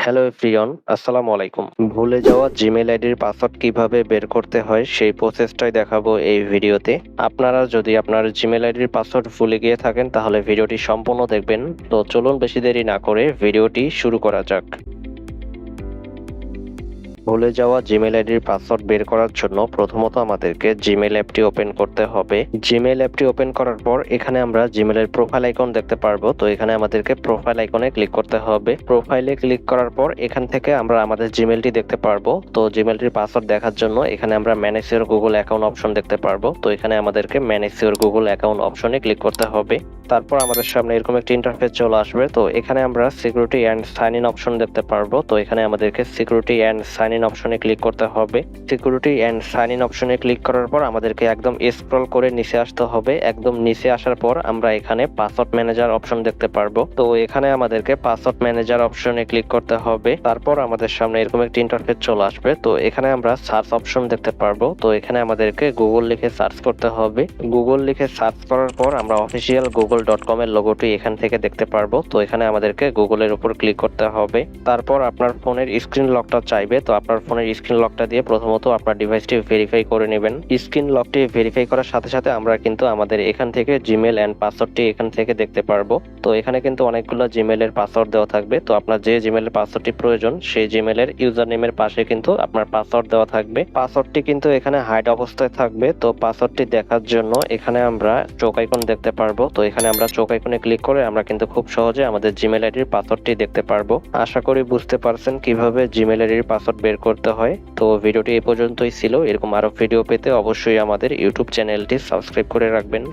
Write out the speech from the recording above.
Hello everyone, আসসালামু আলাইকুম। ভুলে যাওয়া জিমেইল আইডির পাসওয়ার্ড কিভাবে বের করতে হয় সেই প্রসেসটাই দেখাবো এই ভিডিওতে। আপনারা যদি আপনার জিমেইল আইডির পাসওয়ার্ড ভুলে গিয়ে থাকেন তাহলে ভিডিওটি সম্পূর্ণ দেখবেন। তো চলুন বেশি দেরি না করে ভিডিওটি শুরু করা যাক। ভুলে যাওয়া জিমেইল আইডির পাসওয়ার্ড বের করার জন্য প্রথমত আমাদেরকে জিমেইল অ্যাপটি ওপেন করতে হবে। জিমেইল অ্যাপটি ওপেন করার পর এখানে আমরা জিমেইলের প্রোফাইল আইকন দেখতে পারবো। তো এখানে আমাদেরকে প্রোফাইল আইকনে ক্লিক করতে হবে। প্রোফাইলে ক্লিক করার পর এখান থেকে আমরা আমাদের জিমেইলটি দেখতে পারবো। তো জিমেইলটির পাসওয়ার্ড দেখার জন্য এখানে আমরা manage your Google account option দেখতে পারবো। তো এখানে আমাদেরকে ম্যানেজ ইওর গুগল অ্যাকাউন্ট অপশনে ক্লিক করতে হবে। তারপর আমাদের সামনে এরকম একটি ইন্টারফেস চলে আসবে। তো এখানে আমরা security and sign in option দেখতে পারবো। তো এখানে আমাদেরকে সিকিউরিটি অ্যান্ড সাইন ইন অপশনে ক্লিক করতে হবে। সিকিউরিটি অ্যান্ড সাইন ইন অপশনে ক্লিক করার পর আমাদেরকে একদম স্ক্রল করে নিচে আসতে হবে। একদম নিচে আসার পর আমরা এখানে পাসওয়ার্ড ম্যানেজার অপশন দেখতে পারবো। তো এখানে আমাদেরকে পাসওয়ার্ড ম্যানেজার অপশনে ক্লিক করতে হবে। তারপর আমাদের সামনে এরকম একটি ইন্টারফেস চলে আসবে। তো এখানে আমরা সার্চ অপশন দেখতে পারবো। তো এখানে আমাদেরকে গুগল লিখে সার্চ করতে হবে। গুগল লিখে সার্চ করার পর আমরা অফিসিয়াল google.com এর লোগোটি এখান থেকে দেখতে পারবো। তো এখানে আমাদেরকে গুগলের উপর ক্লিক করতে হবে। তারপর আপনার ফোনের স্ক্রিন লকটা চাইবে। তো আপনার ফোনের স্ক্রিন লকটা দিয়ে প্রথমত আপনার ডিভাইসটি ভেরিফাই করে নেবেন। স্ক্রিন লকটি ভেরিফাই করার সাথে সাথে আমরা কিন্তু আমাদের এখান থেকে জিমেইল এন্ড পাসওয়ার্ডটি এখান থেকে দেখতে পারবো। তো এখানে কিন্তু অনেকগুলো জিমেইলের পাসওয়ার্ড দেওয়া থাকবে। তো আপনার যে জিমেইলের পাসওয়ার্ডটি প্রয়োজন সেই জিমেইলের ইউজার নেমের পাশে কিন্তু আপনার পাসওয়ার্ড দেওয়া থাকবে। পাসওয়ার্ডটি কিন্তু এখানে হাইড অবস্থায় থাকবে। তো পাসওয়ার্ডটি দেখার জন্য এখানে আমরা চোখ আইকন দেখতে পারবো। তো এখানে আমরা চোখ আইকনে ক্লিক করে আমরা কিন্তু খুব সহজে আমাদের জিমেইল আইডির পাসওয়ার্ডটি দেখতে পারবো। আশা করি বুঝতে পারছেন কিভাবে জিমেইল আইডির পাসওয়ার্ড বের করতে হয়। তো ভিডিওটি এই পর্যন্তই ছিল। এরকম আরো ভিডিও পেতে অবশ্যই আমাদের ইউটিউব চ্যানেলটি সাবস্ক্রাইব করে রাখবেন।